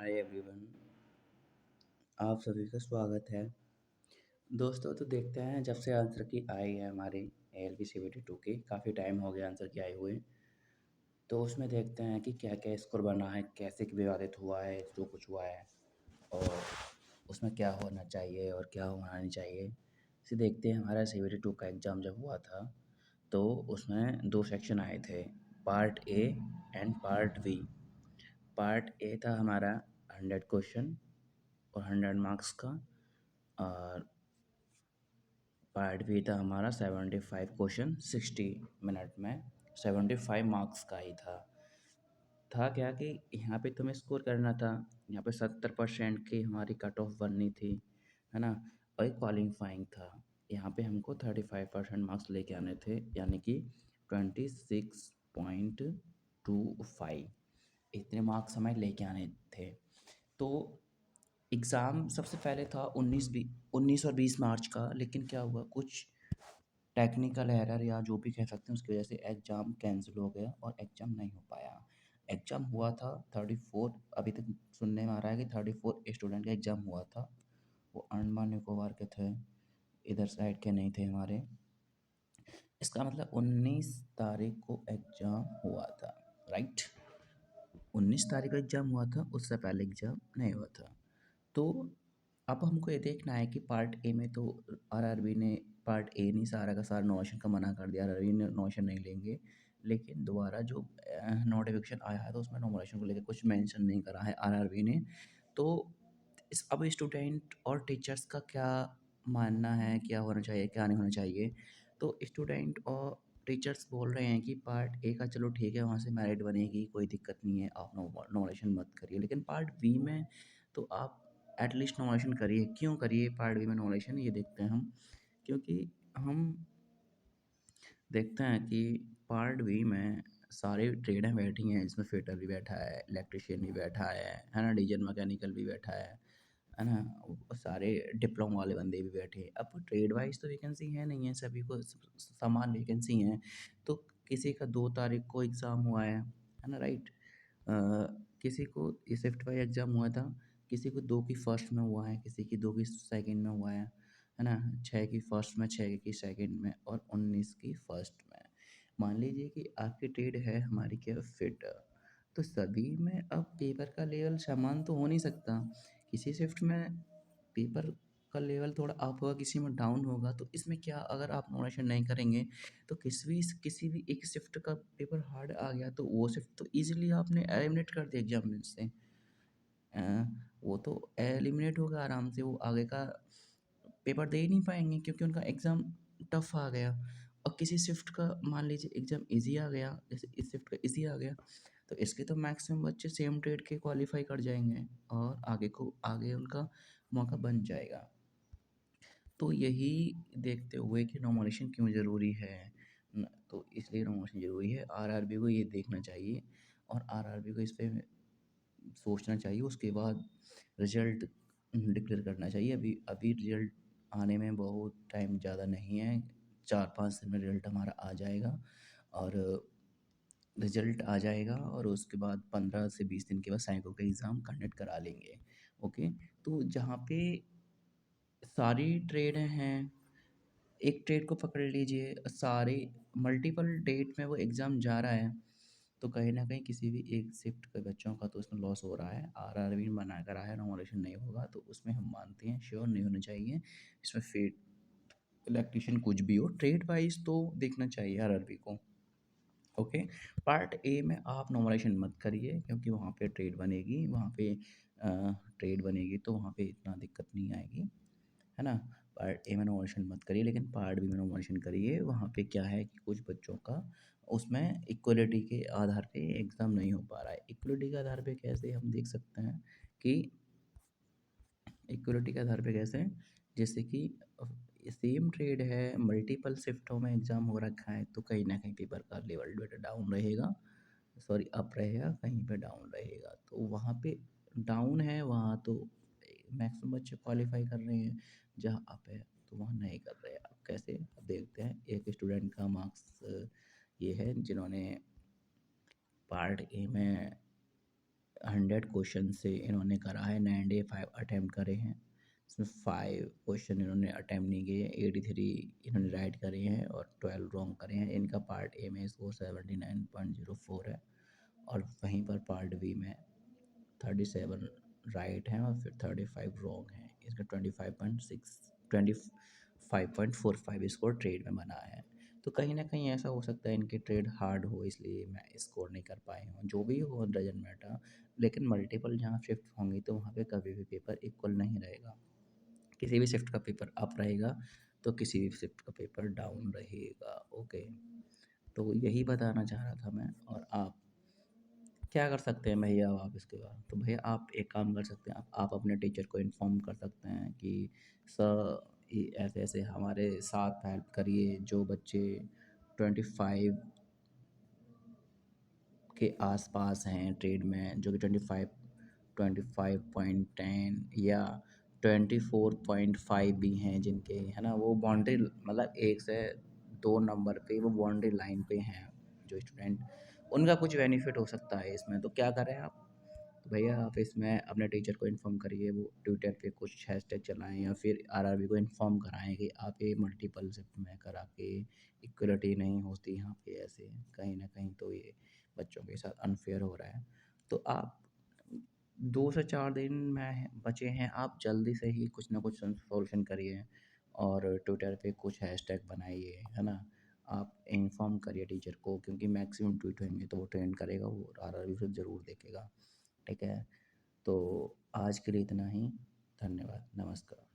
Hi everyone, आप सभी का स्वागत है। दोस्तों तो देखते हैं जब से आंसर की आई है हमारी एएलपी सीबीटी 2 की काफ़ी टाइम हो गया आंसर की आए हुए। तो उसमें देखते हैं कि क्या क्या स्कोर बना है, कैसे विवादित हुआ है, जो कुछ हुआ है और उसमें क्या होना चाहिए और क्या होना नहीं चाहिए। इसे देखते हैं। हमारा सीबीटी 2 का एग्ज़ाम जब हुआ था तो उसमें दो सेक्शन आए थे, part A and part B. Part A था हमारा 100 क्वेश्चन और 100 मार्क्स का, और पार्ट बी था हमारा 75 क्वेश्चन 60 मिनट में, 75 मार्क्स का ही था क्या कि यहाँ पे तुम्हें स्कोर करना था। यहाँ पे 70% की हमारी कट ऑफ बननी थी, है ना। और एक क्वालिफाइंग था। यहाँ पे हमको 35% मार्क्स लेके आने थे, यानी कि 26.25 इतने मार्क्स हमें लेके आने थे। तो एग्ज़ाम सबसे पहले था 19 और 20 मार्च का, लेकिन क्या हुआ, कुछ टेक्निकल एरर या जो भी कह सकते हैं उसकी वजह से एग्ज़ाम कैंसिल हो गया और एग्ज़ाम नहीं हो पाया। एग्ज़ाम हुआ था 34, अभी तक सुनने में आ रहा है कि 34 स्टूडेंट का एग्ज़ाम हुआ था। वो अंडमान निकोबार के थे, इधर साइड के नहीं थे हमारे। इसका मतलब 19 तारीख को एग्ज़ाम हुआ था, राइट। 19 तारीख को एग्ज़ाम हुआ था, उससे पहले एग्ज़ाम नहीं हुआ था। तो अब हमको ये देखना है कि पार्ट ए में तो आरआरबी ने पार्ट ए नहीं, सारा का सारा नोटिफिकेशन का मना कर दिया, आरआरबी ने नोटिफिकेशन नहीं लेंगे। लेकिन दोबारा जो नोटिफिकेशन आया है तो उसमें नोटिफिकेशन को लेकर कुछ मेंशन नहीं करा है आरआरबी ने। तो इस अब स्टूडेंट और टीचर्स का क्या मानना है, क्या होना चाहिए क्या नहीं होना चाहिए। तो स्टूडेंट और टीचर्स बोल रहे हैं कि पार्ट ए का चलो ठीक है, वहाँ से मेरिट बनेगी, कोई दिक्कत नहीं है, आप नोटिफिकेशन मत करिए। लेकिन पार्ट बी में तो आप एटलीस्ट नॉमिनेशन करिए। क्यों करिए पार्ट बी में नॉमिनेशन, ये देखते हैं हम। क्योंकि हम देखते हैं कि पार्ट बी में सारी ट्रेडें बैठी हैं, इसमें फिटर भी बैठा है, इलेक्ट्रिशियन भी बैठा है ना, डीजल मैकेनिकल भी बैठा है ना, सारे डिप्लोमा वाले बंदे भी बैठे हैं। अब ट्रेड वाइज तो वैकेंसी है नहीं है, सभी को समान वैकेंसी हैं। तो किसी का 2 तारीख को एग्ज़ाम हुआ है ना, राइट। किसी को ये शिफ्ट वाइज एग्ज़ाम हुआ था, किसी को 2 की फर्स्ट में हुआ है, किसी की 2 की सेकंड में हुआ है ना, 6 की फर्स्ट में, 6 की सेकंड में और 19 की फर्स्ट में। मान लीजिए कि आपकी ट्रेड है हमारी क्या, फिटर। तो सभी में अब पेपर का लेवल समान तो हो नहीं सकता। किसी शिफ्ट में पेपर का लेवल थोड़ा अप होगा, किसी में डाउन होगा। तो इसमें क्या, अगर आप नोटिफिकेशन नहीं करेंगे तो किसी भी एक शिफ्ट का पेपर हार्ड आ गया तो वो शिफ्ट तो ईज़िली आपने एलिमिनेट कर दिया एग्ज़ाम में से। अ, वो तो एलिमिनेट होगा आराम से, वो आगे का पेपर दे ही नहीं पाएँगे क्योंकि उनका एग्ज़ाम टफ़ आ गया। और किसी शिफ्ट का मान लीजिए एग्ज़ाम ईज़ी आ गया, जैसे इस शिफ्ट का ईज़ी आ गया, तो इसके तो मैक्सिमम बच्चे सेम ट्रेड के क्वालीफ़ाई कर जाएँगे और आगे उनका मौका बन जाएगा। तो यही देखते हुए कि नॉमिनेशन क्यों ज़रूरी है न, तो इसलिए नॉमिनेशन ज़रूरी है। आरआरबी को ये देखना चाहिए और आरआरबी को इस पे सोचना चाहिए। उसके बाद रिज़ल्ट डिक्लेयर करना चाहिए। अभी अभी रिज़ल्ट आने में बहुत टाइम ज़्यादा नहीं है, 4-5 दिन में रिज़ल्ट हमारा आ जाएगा। और रिज़ल्ट आ जाएगा और उसके बाद 15 से 20 दिन के बाद सैनिकों का एग्ज़ाम कंडक्ट करा लेंगे। ओके, तो जहाँ पे सारी ट्रेडें हैं, एक ट्रेड को पकड़ लीजिए, सारे मल्टीपल डेट में वो एग्ज़ाम जा रहा है, तो कहीं न कहीं किसी भी एक शिफ्ट के बच्चों का तो उसमें लॉस हो रहा है। आरआरबी ने मना करा है, नॉमिनेशन नहीं होगा, तो उसमें हम मानते हैं श्योर नहीं होना चाहिए। इसमें फेट इलेक्ट्रीशियन कुछ भी हो, ट्रेड वाइज़ तो देखना चाहिए आरआरबी को। ओके, पार्ट ए में आप नॉमिनेशन मत करिए क्योंकि वहाँ पे ट्रेड बनेगी, वहाँ पे ट्रेड बनेगी तो वहाँ पे इतना दिक्कत नहीं आएगी, है ना। पार्ट ए में नॉमिनेशन मत करिए, लेकिन पार्ट बी में नॉमिनेशन करिए। वहाँ पे क्या है कि कुछ बच्चों का उसमें इक्वलिटी के आधार पे एग्ज़ाम नहीं हो पा रहा है। इक्वलिटी के आधार पे कैसे हम देख सकते हैं कि इक्वलिटी के आधार पे कैसे, जैसे कि सेम ट्रेड है, मल्टीपल शिफ्टों में एग्ज़ाम हो रखा है, तो कहीं न कहीं पेपर का लेवल बेटा डाउन रहेगा, सॉरी अप रहेगा, कहीं पे डाउन रहेगा। तो वहाँ पे डाउन है, वहाँ तो मैक्सिमम बच्चे क्वालीफाई कर रहे हैं, जहाँ अप है तो वहाँ नहीं कर रहे हैं। अब कैसे, अब देखते हैं। एक स्टूडेंट का मार्क्स ये है जिन्होंने पार्ट ए में 100 क्वेश्चन से इन्होंने करा है, 95 अटेम्प्ट करे हैं। इसमें 5 क्वेश्चन इन्होंने अटेम्प्ट नहीं किए, 83 इन्होंने राइट करे हैं और 12 रॉन्ग करे हैं। इनका पार्ट ए में स्कोर 79.04 है और वहीं पर पार्ट बी में 37 राइट हैं और फिर 35 रॉन्ग हैं। इसका 25.45 स्कोर ट्रेड में बना है। तो कहीं ना कहीं ऐसा हो सकता है इनके ट्रेड हार्ड हो, इसलिए मैं स्कोर नहीं कर पाए हूँ। जो भी हो डजंट मैटर, लेकिन मल्टीपल जहाँ शिफ्ट होंगी तो वहाँ पे कभी भी पेपर इक्वल नहीं रहेगा। किसी भी शिफ्ट का पेपर अप रहेगा तो किसी भी शिफ्ट का पेपर डाउन रहेगा। ओके, तो यही बताना चाह रहा था मैं। और आप क्या कर सकते हैं भैया आप इसके बाद? तो भैया आप एक काम कर सकते हैं, आप अपने टीचर को इन्फॉर्म कर सकते हैं कि सर ये ऐसे ऐसे हमारे साथ हेल्प करिए, जो बच्चे 25 के आसपास हैं ट्रेड में, जो कि 25.10 या 24.5 भी हैं जिनके, है ना, वो बाउंड्री मतलब 1 से 2 नंबर पे वो बाउंड्री लाइन पे हैं जो स्टूडेंट, उनका कुछ बेनिफिट हो सकता है इसमें। तो क्या करें आप? तो भैया आप इसमें अपने टीचर को इन्फॉर्म करिए, वो ट्विटर पे कुछ हैशटैग चलाएं या फिर आरआरबी को इन्फॉर्म कराएं कि आप ये मल्टीपल शिफ्ट में करा के इक्वलिटी नहीं होती यहाँ पे, ऐसे कहीं ना कहीं तो ये बच्चों के साथ अनफेयर हो रहा है। तो आप 2 से 4 दिन में बचे हैं, आप जल्दी से ही कुछ ना कुछ सॉल्यूशन करिए और ट्विटर पे कुछ हैशटैग बनाइए, है ना। आप इन्फॉर्म करिए टीचर को, क्योंकि मैक्सिमम ट्वीट होंगे तो वो ट्रेंड करेगा, वो आरआरबी फिर ज़रूर देखेगा। ठीक है, तो आज के लिए इतना ही। धन्यवाद, नमस्कार।